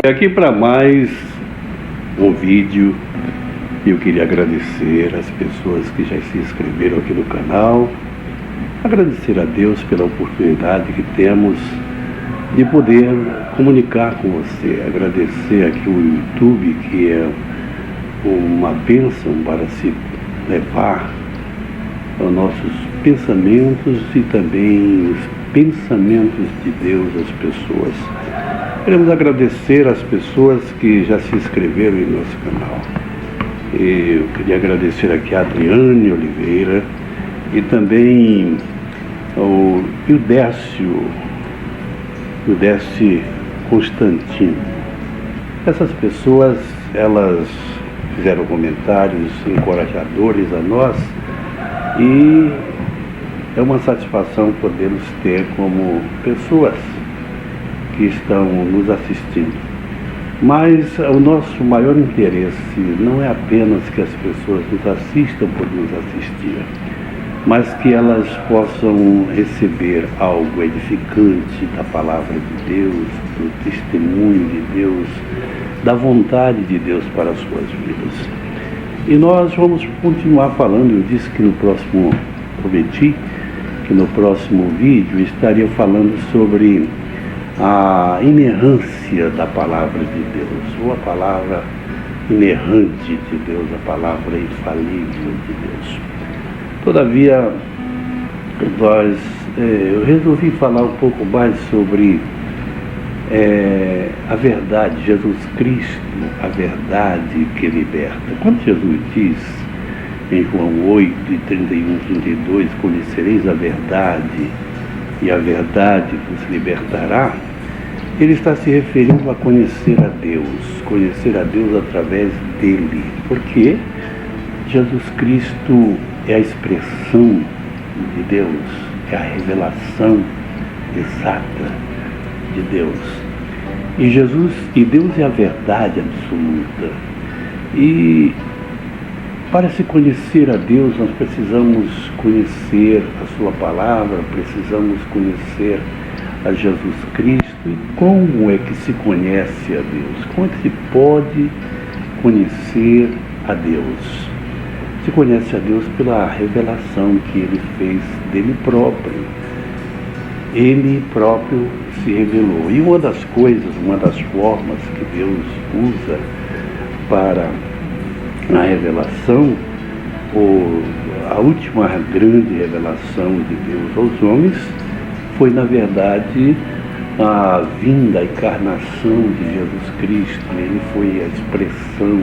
Aqui para mais um vídeo. Eu queria agradecer as pessoas que já se inscreveram aqui no canal, agradecer a Deus pela oportunidade que temos de poder comunicar com você, agradecer aqui o YouTube, que é uma bênção para se levar os nossos pensamentos e também os pensamentos de Deus às pessoas. Queremos agradecer as pessoas que já se inscreveram em nosso canal. Eu queria agradecer aqui a Adriane Oliveira e também o Ildécio Constantino. Essas pessoas, elas fizeram comentários encorajadores a nós e é uma satisfação podermos ter como pessoas que estão nos assistindo. Mas o nosso maior interesse não é apenas que as pessoas nos assistam por nos assistir, mas que elas possam receber algo edificante da palavra de Deus, do testemunho de Deus, da vontade de Deus para as suas vidas. E nós vamos continuar falando. Eu disse que prometi que no próximo vídeo estaria falando sobre a inerrância da palavra de Deus, ou a palavra inerrante de Deus, a palavra infalível de Deus. Todavia, eu resolvi falar um pouco mais sobre a verdade, Jesus Cristo, a verdade que liberta. Quando Jesus diz em João 8, 31, 32, conhecereis a verdade e a verdade vos libertará, ele está se referindo a conhecer a Deus através dele, porque Jesus Cristo é a expressão de Deus, é a revelação exata de Deus. E Deus é a verdade absoluta. E para se conhecer a Deus, nós precisamos conhecer a sua palavra, precisamos conhecer a Jesus Cristo. E como é que se conhece a Deus? Como é que se pode conhecer a Deus? Se conhece a Deus pela revelação que Ele fez dele próprio. Ele próprio se revelou. E uma das formas que Deus usa para a revelação, ou a última grande revelação de Deus aos homens, foi, na verdade, a vinda, a encarnação de Jesus Cristo. Ele foi a expressão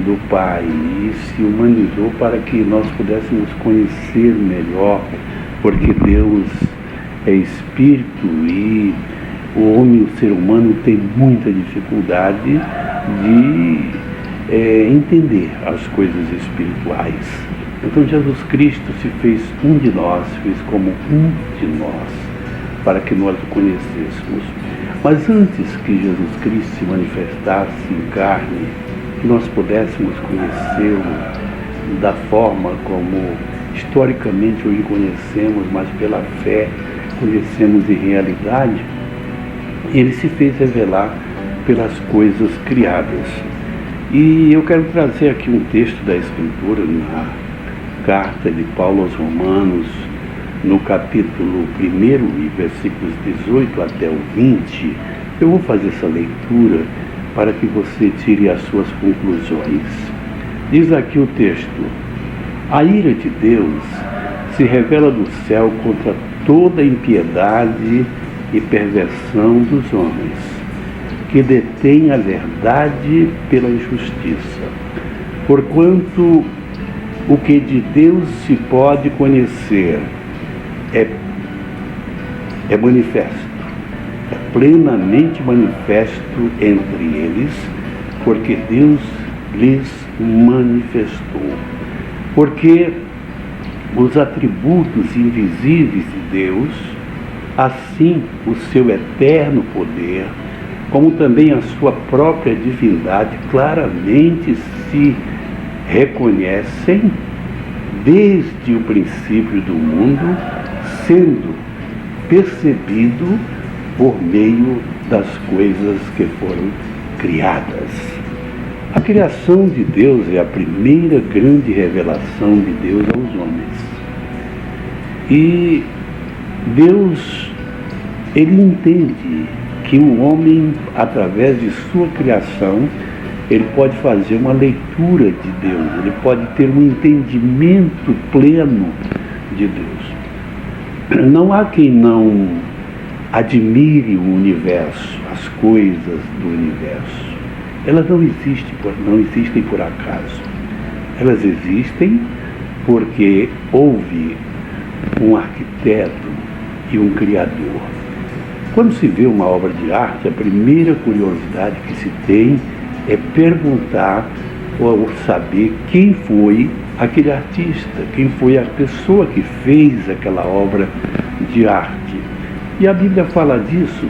do Pai e se humanizou para que nós pudéssemos conhecer melhor, porque Deus é Espírito e o homem, o ser humano, tem muita dificuldade de entender as coisas espirituais. Então Jesus Cristo se fez um de nós, fez como um de nós, para que nós o conhecêssemos. Mas antes que Jesus Cristo se manifestasse em carne, que nós pudéssemos conhecê-lo da forma como historicamente hoje conhecemos, mas pela fé conhecemos em realidade, ele se fez revelar pelas coisas criadas. E eu quero trazer aqui um texto da Escritura, na carta de Paulo aos Romanos, no capítulo 1 e versículos 18 até o 20. Eu vou fazer essa leitura para que você tire as suas conclusões. Diz aqui o texto: a ira de Deus se revela do céu contra toda impiedade e perversão dos homens, que detém a verdade pela injustiça. Porquanto o que de Deus se pode conhecer é manifesto, é plenamente manifesto entre eles, porque Deus lhes manifestou. Porque os atributos invisíveis de Deus, assim o seu eterno poder, como também a sua própria divindade, claramente se reconhecem desde o princípio do mundo, sendo percebido por meio das coisas que foram criadas. A criação de Deus é a primeira grande revelação de Deus aos homens. E Deus, ele entende que o homem, através de sua criação, ele pode fazer uma leitura de Deus, ele pode ter um entendimento pleno de Deus. Não há quem não admire o universo, as coisas do universo. Elas não existem por acaso. Elas existem porque houve um arquiteto e um criador. Quando se vê uma obra de arte, a primeira curiosidade que se tem é perguntar ou saber quem foi aquele artista, quem foi a pessoa que fez aquela obra de arte. E a Bíblia fala disso.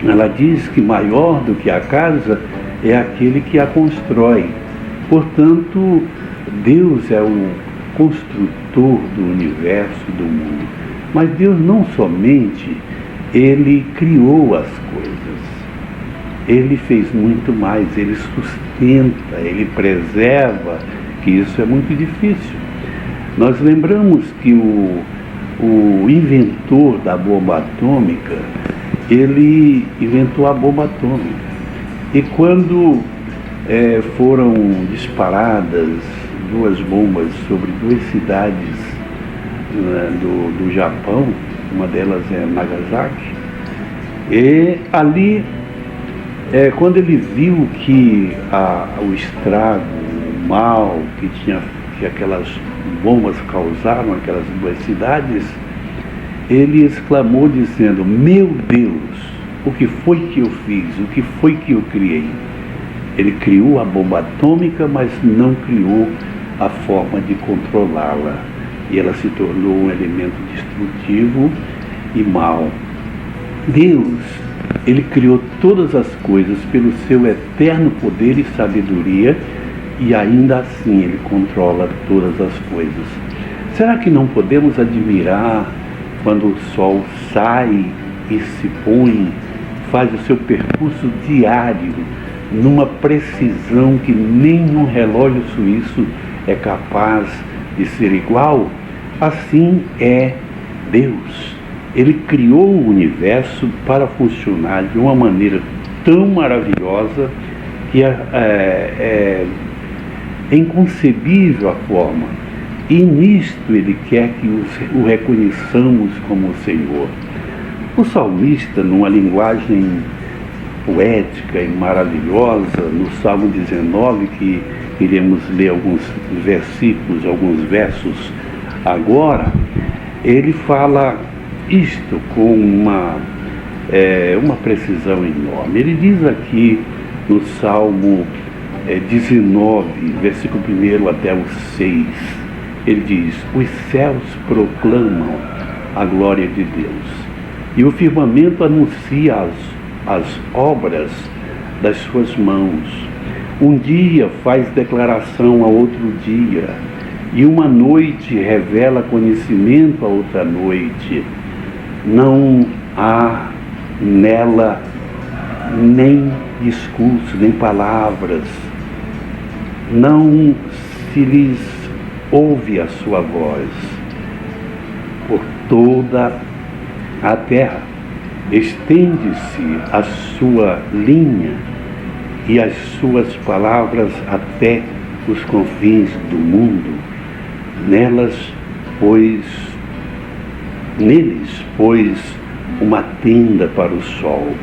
Ela diz que maior do que a casa é aquele que a constrói. Portanto, Deus é o construtor do universo, do mundo. Mas Deus não somente ele criou as coisas, ele fez muito mais, ele sustenta, ele preserva, que isso é muito difícil. Nós lembramos que o inventor da bomba atômica, ele inventou a bomba atômica. E quando foram disparadas duas bombas sobre duas cidades do Japão, uma delas é Nagasaki, e ali, quando ele viu que o estrago, o mal que aquelas bombas causaram aquelas duas cidades, ele exclamou dizendo: meu Deus, o que foi que eu fiz? O que foi que eu criei? Ele criou a bomba atômica, mas não criou a forma de controlá-la. E ela se tornou um elemento destrutivo e mau. Deus, ele criou todas as coisas pelo seu eterno poder e sabedoria, e ainda assim ele controla todas as coisas. Será que não podemos admirar quando o sol sai e se põe, faz o seu percurso diário, numa precisão que nenhum relógio suíço é capaz de ser igual? Assim é Deus. Ele criou o universo para funcionar de uma maneira tão maravilhosa que é inconcebível a forma. E nisto ele quer que o reconheçamos como o Senhor. O salmista, numa linguagem poética e maravilhosa, no Salmo 19, que iremos ler alguns versículos, alguns versos agora, ele fala isto com uma precisão enorme. Ele diz aqui no Salmo 19, versículo 1 até o 6, ele diz: os céus proclamam a glória de Deus, e o firmamento anuncia as obras das suas mãos. Um dia faz declaração a outro dia, e uma noite revela conhecimento a outra noite. Não há nela nem discurso, nem palavras. Não se lhes ouve a sua voz. Por toda a terra estende-se a sua linha e as suas palavras até os confins do mundo. Neles, pois, uma tenda para o sol,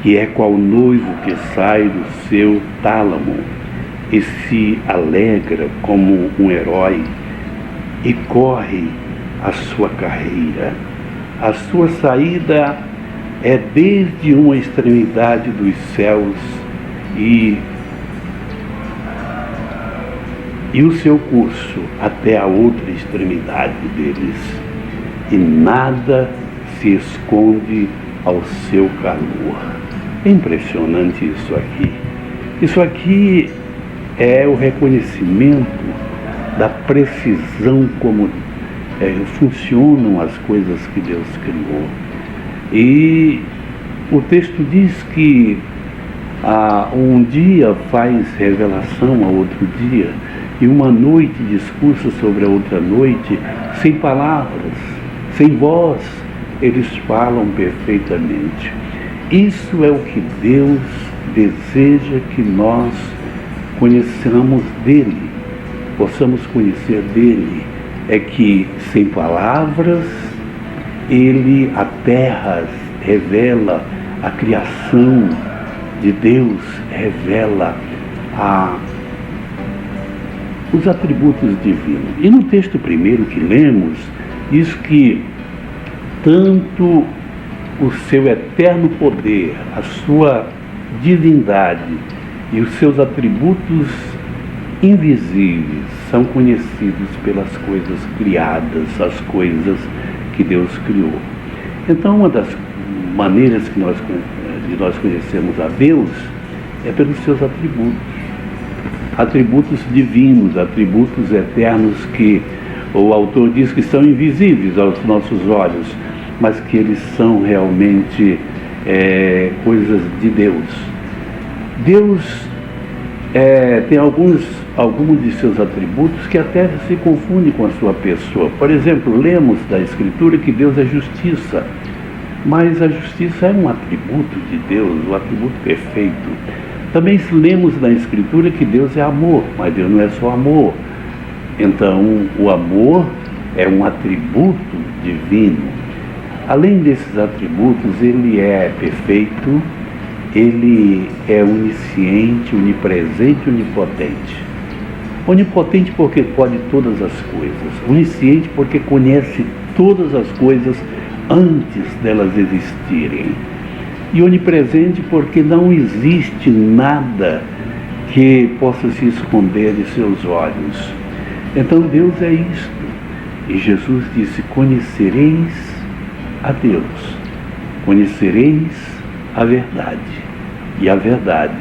que é qual noivo que sai do seu tálamo e se alegra como um herói e corre a sua carreira. A sua saída é desde uma extremidade dos céus e o seu curso até a outra extremidade deles, e nada se esconde ao seu calor. É impressionante isso aqui. Isso aqui é o reconhecimento da precisão como funcionam as coisas que Deus criou. E o texto diz que um dia faz revelação a outro dia, e uma noite discursa sobre a outra noite, sem palavras, sem voz, eles falam perfeitamente. Isso é o que Deus deseja que nós conheçamos dele, possamos conhecer dele, é que sem palavras ele, a terra revela a criação de Deus, revela os atributos divinos. E no texto primeiro que lemos, diz que tanto o seu eterno poder, a sua divindade e os seus atributos invisíveis são conhecidos pelas coisas criadas, as coisas que Deus criou. Então, uma das maneiras de nós conhecermos a Deus é pelos seus atributos divinos, atributos eternos que o autor diz que são invisíveis aos nossos olhos, mas que eles são realmente coisas de Deus. Deus tem alguns de seus atributos que até se confundem com a sua pessoa. Por exemplo, lemos da Escritura que Deus é justiça, mas a justiça é um atributo de Deus, um atributo perfeito. Também lemos na Escritura que Deus é amor, mas Deus não é só amor. Então, o amor é um atributo divino. Além desses atributos, ele é perfeito, ele é onisciente, onipresente, onipotente. Onipotente porque pode todas as coisas, onisciente porque conhece todas as coisas antes delas existirem, e onipresente porque não existe nada que possa se esconder de seus olhos. Então Deus é isto, e Jesus disse: conhecereis a Deus, conhecereis a verdade, e a verdade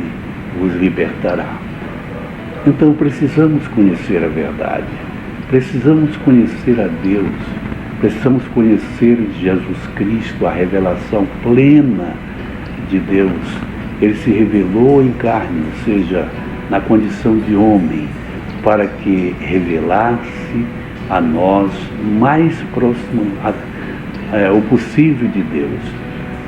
vos libertará. Então precisamos conhecer a verdade, precisamos conhecer a Deus, precisamos conhecer Jesus Cristo, a revelação plena de Deus. Ele se revelou em carne, ou seja, na condição de homem, para que revelasse a nós mais próximo o possível de Deus.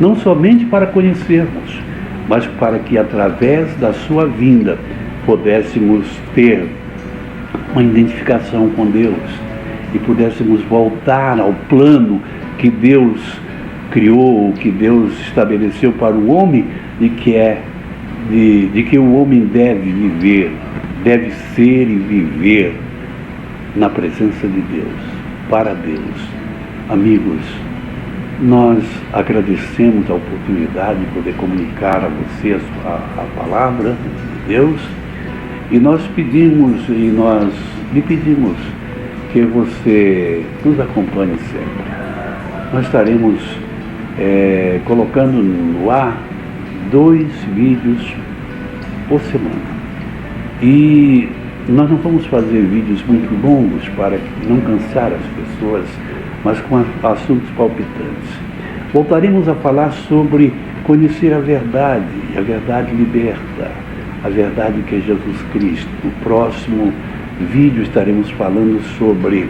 Não somente para conhecermos, mas para que através da sua vinda pudéssemos ter uma identificação com Deus e pudéssemos voltar ao plano que Deus criou, que Deus estabeleceu para o homem, de que o homem deve viver, deve ser e viver na presença de Deus, para Deus. Amigos, nós agradecemos a oportunidade de poder comunicar a vocês a palavra de Deus, e nós lhe pedimos que você nos acompanhe sempre. Nós estaremos colocando no ar 2 vídeos por semana. E nós não vamos fazer vídeos muito longos para não cansar as pessoas, mas com assuntos palpitantes. Voltaremos a falar sobre conhecer a verdade, e a verdade liberta, a verdade que é Jesus Cristo. No próximo vídeo estaremos falando sobre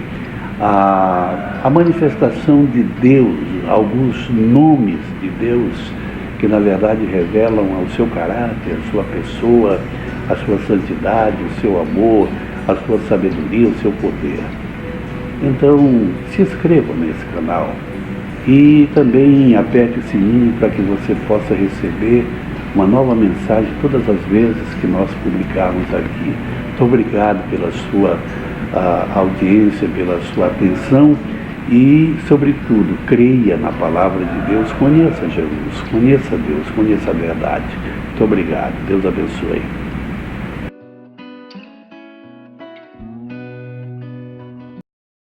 a manifestação de Deus, alguns nomes de Deus que na verdade revelam o seu caráter, a sua pessoa, a sua santidade, o seu amor, a sua sabedoria, o seu poder. Então, se inscreva nesse canal e também aperte o sininho para que você possa receber uma nova mensagem todas as vezes que nós publicarmos aqui. Muito obrigado pela sua audiência, pela sua atenção e, sobretudo, creia na palavra de Deus, conheça Jesus, conheça Deus, conheça a verdade. Muito obrigado, Deus abençoe.